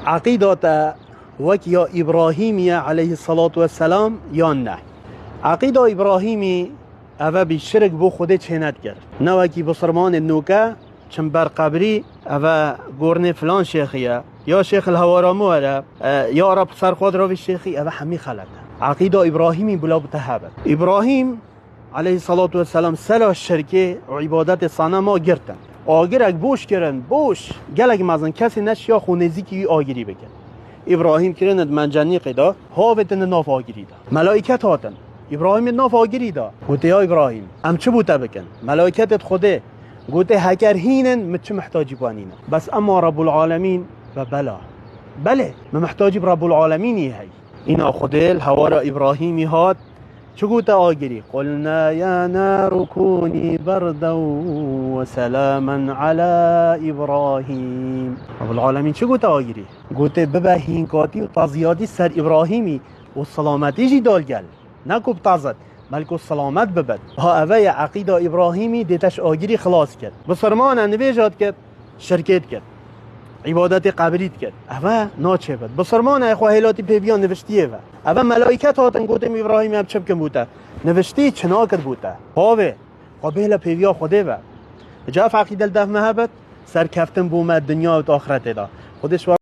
عقیدات وک یا ابراهیمی علیه الصلاة والسلام یا نه. عقیده ابراهیمی اوه بی شرک بو خود چیند کرد، نه وکی بسرمان نوکه چن بر قبری اوه گورن فلان شیخیه یا شیخ الهوارامو هره یا رب سرخواد راوی شیخی، اوه همی خلطه. عقیده ابراهیمی بلا بتهابد. ابراهیم علیه الصلاة والسلام سلا شرکه و عبادت صنما گرتن، آگرک بوش کرن، بوش گلک مزن کسی نشیا خونزی که آگری بکن. ابراهیم کرند منجنی قدا هاوتن ناف آگری دا، ملائکت هاتن ابراهیم ناف آگری دا. گوته یا ابراهیم ام چه بوده بکن؟ ملائکتت خوده گوته هکر هینن مت محتاجی بانینن، بس اما رب العالمین و بله ما محتاجی رب العالمینی هی. اینا خوده الهوارا ابراهیمی هات چه گوته آگری؟ قلنا یا نار کونی بردا و سلاما علی ابراهیم. رب العالمین چه گوته آگری؟ گوته ببهین کاتی و تازیادی سر ابراهیمی و سلامتی جی دال گل نکوب تازد بلکه سلامت ببد. ها اوه عقیده ابراهیمی دیتش آگری خلاص کرد، بسرمان نویجات کرد، شرکت کرد، عبادت قبریت کرد، اوه ناچه بد. بسرمان اخوه هیلاتی پیویان نوشتیه و اوه ملائکت هاتن گوتم ابراهیم هم چه بکن بوده نوشتی چنا کرد بوده هاوه قابل پیویا خوده و جاف عقیده الدف محبت سر کفتن بومد دنیا و آخرت دا خودش